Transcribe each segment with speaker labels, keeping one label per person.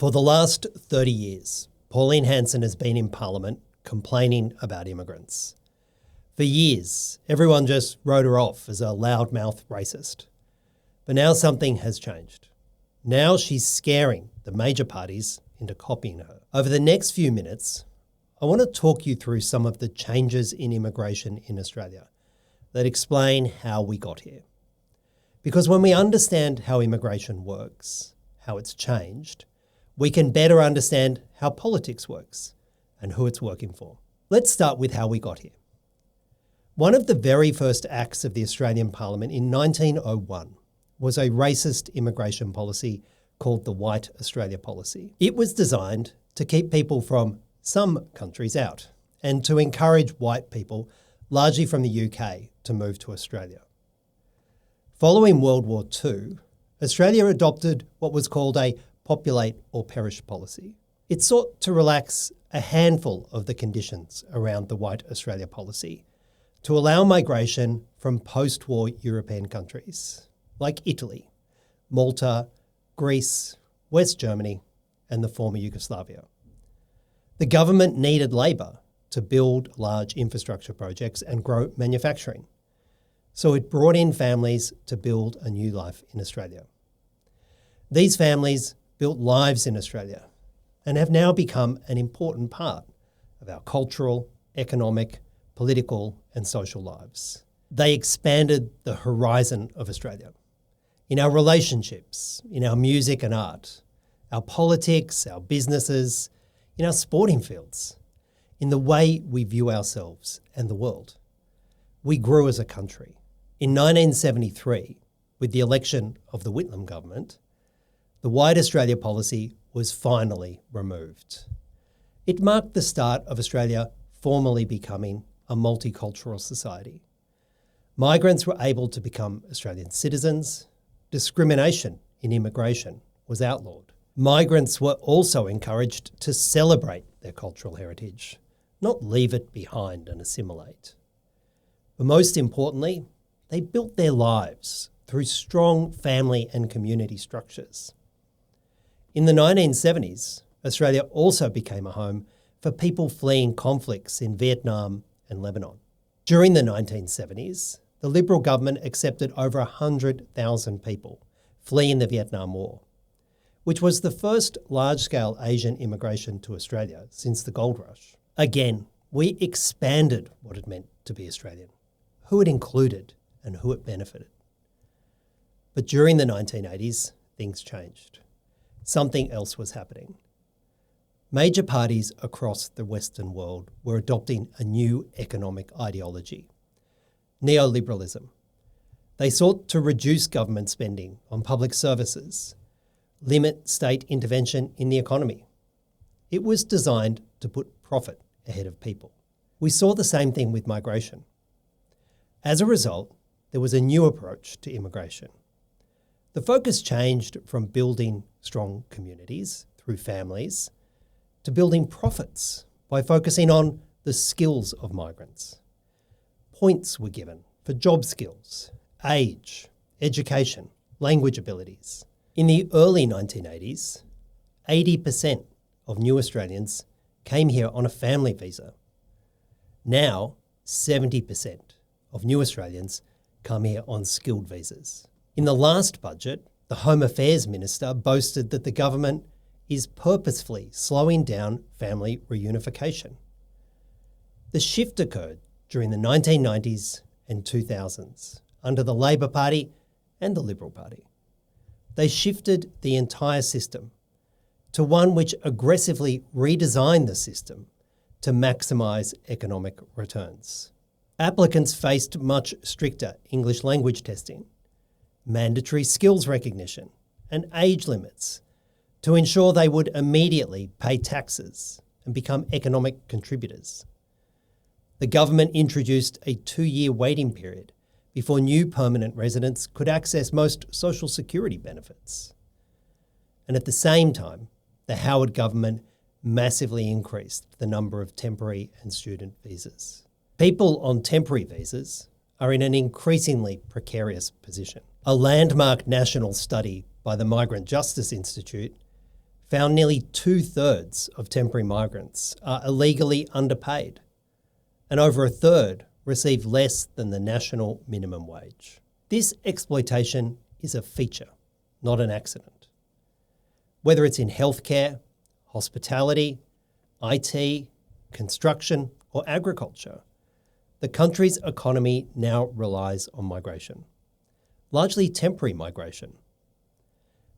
Speaker 1: For the last 30 years, Pauline Hanson has been in Parliament complaining about immigrants. For years, everyone just wrote her off as a loudmouth racist. But now something has changed. Now she's scaring the major parties into copying her. Over the next few minutes, I want to talk you through some of the changes in immigration in Australia that explain how we got here. Because when we understand how immigration works, how it's changed, we can better understand how politics works and who it's working for. Let's start with how we got here. One of the very first acts of the Australian Parliament in 1901 was a racist immigration policy called the White Australia Policy. It was designed to keep people from some countries out and to encourage white people, largely from the UK, to move to Australia. Following World War II, Australia adopted what was called a populate or perish policy. It sought to relax a handful of the conditions around the White Australia Policy to allow migration from post-war European countries like Italy, Malta, Greece, West Germany, and the former Yugoslavia. The government needed labour to build large infrastructure projects and grow manufacturing, so it brought in families to build a new life in Australia. These families built lives in Australia and have now become an important part of our cultural, economic, political and social lives. They expanded the horizon of Australia in our relationships, in our music and art, our politics, our businesses, in our sporting fields, in the way we view ourselves and the world. We grew as a country. In 1973, with the election of the Whitlam government, the White Australia Policy was finally removed. It marked the start of Australia formally becoming a multicultural society. Migrants were able to become Australian citizens. Discrimination in immigration was outlawed. Migrants were also encouraged to celebrate their cultural heritage, not leave it behind and assimilate. But most importantly, they built their lives through strong family and community structures. In the 1970s, Australia also became a home for people fleeing conflicts in Vietnam and Lebanon. During the 1970s, the Liberal government accepted over 100,000 people fleeing the Vietnam War, which was the first large-scale Asian immigration to Australia since the gold rush. Again, we expanded what it meant to be Australian, who it included and who it benefited. But during the 1980s, things changed. Something else was happening. Major parties across the Western world were adopting a new economic ideology, Neoliberalism. They sought to reduce government spending on public services, limit state intervention in the economy. It was designed to put profit ahead of people. We saw the same thing with migration. As a result, there was a new approach to immigration. The focus changed from building strong communities through families to building profits by focusing on the skills of migrants. Points were given for job skills, age, education, language abilities. In the early 1980s, 80% of new Australians came here on a family visa. Now, 70% of new Australians come here on skilled visas. In the last budget, the Home Affairs Minister boasted that the government is purposefully slowing down family reunification. The shift occurred during the 1990s and 2000s under the Labor Party and the Liberal Party. They shifted the entire system to one which aggressively redesigned the system to maximise economic returns. Applicants faced much stricter English language testing, mandatory skills recognition, and age limits to ensure they would immediately pay taxes and become economic contributors. The government introduced a 2-year waiting period before new permanent residents could access most social security benefits. And at the same time, the Howard government massively increased the number of temporary and student visas. People on temporary visas are in an increasingly precarious position. A landmark national study by the Migrant Justice Institute found nearly 2/3 of temporary migrants are illegally underpaid, and over a third receive less than the national minimum wage. This exploitation is a feature, not an accident. Whether it's in healthcare, hospitality, IT, construction, or agriculture, the country's economy now relies on migration, largely temporary migration.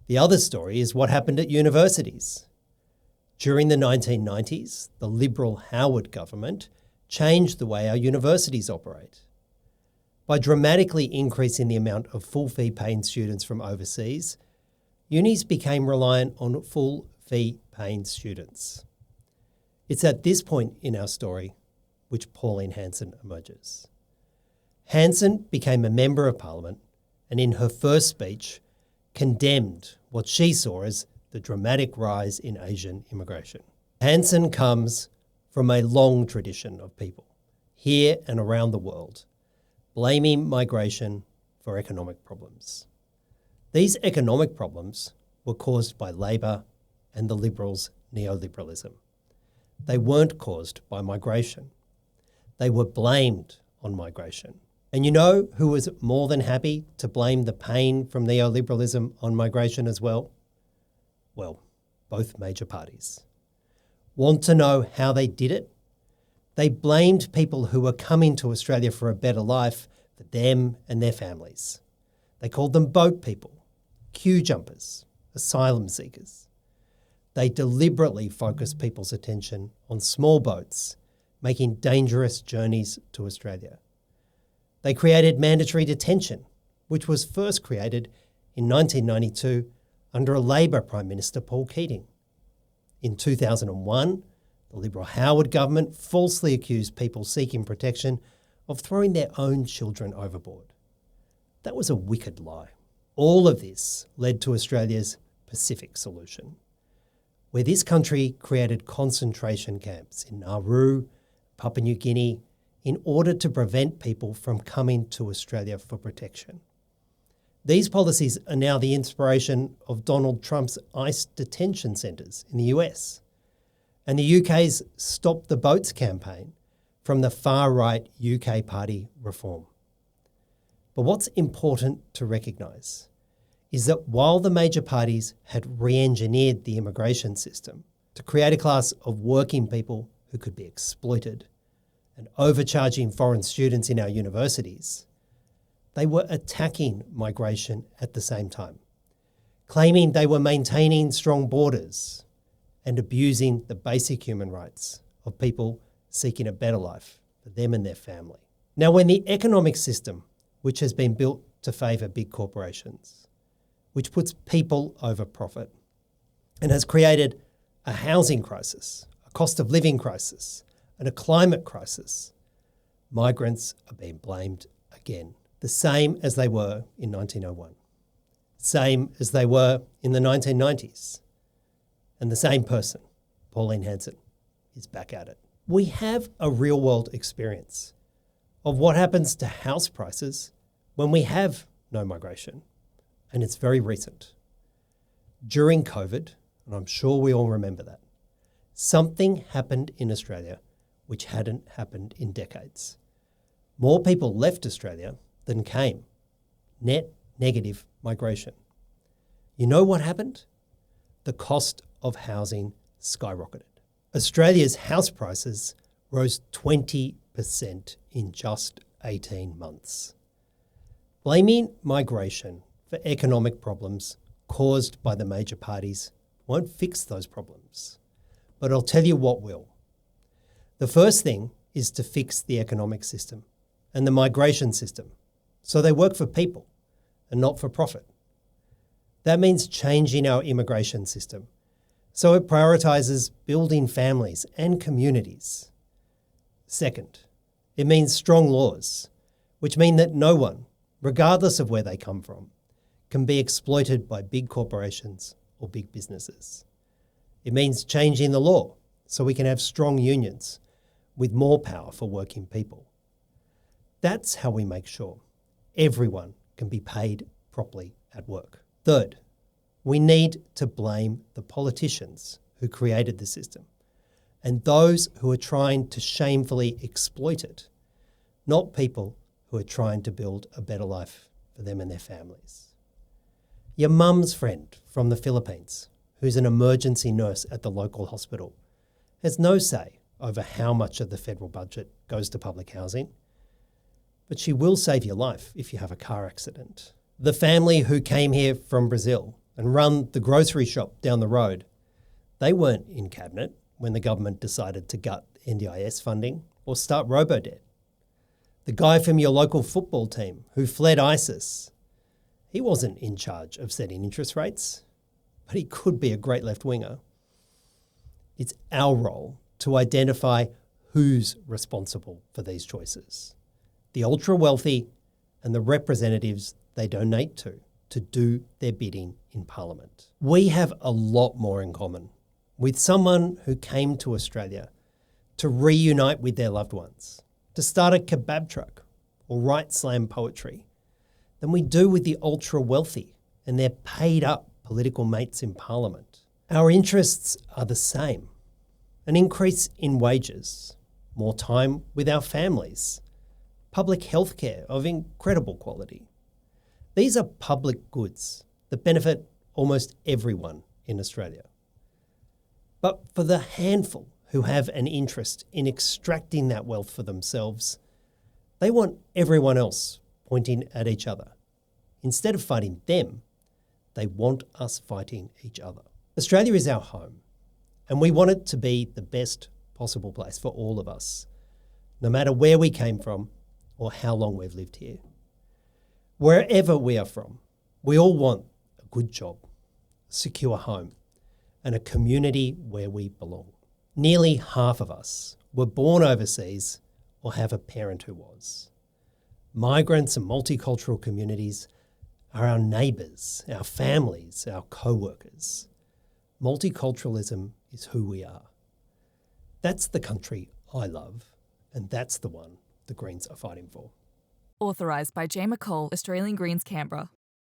Speaker 1: The other story is what happened at universities. During the 1990s, the Liberal Howard government changed the way our universities operate. By dramatically increasing the amount of full fee paying students from overseas, unis became reliant on full fee paying students. It's at this point in our story which Pauline Hanson emerges. Hanson became a Member of Parliament and in her first speech condemned what she saw as the dramatic rise in Asian immigration. Hanson comes from a long tradition of people, here and around the world, blaming migration for economic problems. These economic problems were caused by Labor and the Liberals' neoliberalism. They weren't caused by migration. They were blamed on migration. And you know who was more than happy to blame the pain from neoliberalism on migration as well? Well, both major parties. Want to know how they did it? They blamed people who were coming to Australia for a better life for them and their families. They called them boat people, queue jumpers, asylum seekers. They deliberately focused people's attention on small boats making dangerous journeys to Australia. They created mandatory detention, which was first created in 1992 under a Labor Prime Minister, Paul Keating. In 2001, the Liberal Howard government falsely accused people seeking protection of throwing their own children overboard. That was a wicked lie. All of this led to Australia's Pacific solution, where this country created concentration camps in Nauru, Papua New Guinea, in order to prevent people from coming to Australia for protection. These policies are now the inspiration of Donald Trump's ICE detention centres in the US and the UK's Stop the Boats campaign from the far-right UK party Reform. But what's important to recognise is that while the major parties had re-engineered the immigration system to create a class of working people who could be exploited and overcharging foreign students in our universities, they were attacking migration at the same time, claiming they were maintaining strong borders and abusing the basic human rights of people seeking a better life for them and their family. Now, when the economic system, which has been built to favour big corporations, which puts people over profit, and has created a housing crisis, a cost of living crisis, and a climate crisis, migrants are being blamed again, the same as they were in 1901, same as they were in the 1990s. And the same person, Pauline Hanson, is back at it. We have a real-world experience of what happens to house prices when we have no migration, and it's very recent. During COVID, and I'm sure we all remember that, something happened in Australia which hadn't happened in decades. More people left Australia than came. Net negative migration. You know what happened? The cost of housing skyrocketed. Australia's house prices rose 20% in just 18 months. Blaming migration for economic problems caused by the major parties won't fix those problems. But I'll tell you what will. The first thing is to fix the economic system and the migration system so they work for people and not for profit. That means changing our immigration system so it prioritises building families and communities. Second, it means strong laws, which mean that no one, regardless of where they come from, can be exploited by big corporations or big businesses. It means changing the law so we can have strong unions with more power for working people. That's how we make sure everyone can be paid properly at work. Third, We need to blame the politicians who created the system and those who are trying to shamefully exploit it, not people who are trying to build a better life for them and their families. Your mum's friend from the Philippines, who's an emergency nurse at the local hospital, has no say over how much of the federal budget goes to public housing, but she will save your life if you have a car accident. The family who came here from Brazil and run the grocery shop down the road, they weren't in cabinet when the government decided to gut NDIS funding or start robo-debt. The guy from your local football team who fled ISIS, he wasn't in charge of setting interest rates, but he could be a great left-winger. It's our role to identify who's responsible for these choices. The ultra-wealthy and the representatives they donate to do their bidding in Parliament. We have a lot more in common with someone who came to Australia to reunite with their loved ones, to start a kebab truck or write slam poetry, than we do with the ultra-wealthy and their paid-up political mates in Parliament. Our interests are the same. An increase in wages, more time with our families, public health care of incredible quality. These are public goods that benefit almost everyone in Australia. But for the handful who have an interest in extracting that wealth for themselves, they want everyone else pointing at each other. Instead of fighting them, they want us fighting each other. Australia is our home, and we want it to be the best possible place for all of us, no matter where we came from or how long we've lived here. Wherever we are from, we all want a good job, a secure home, and a community where we belong. Nearly half of us were born overseas or have a parent who was. Migrants and multicultural communities are our neighbours, our families, our co-workers. Multiculturalism is who we are. That's the country I love, and that's the one the Greens are fighting for.
Speaker 2: Authorised by J. McCall, Australian Greens, Canberra.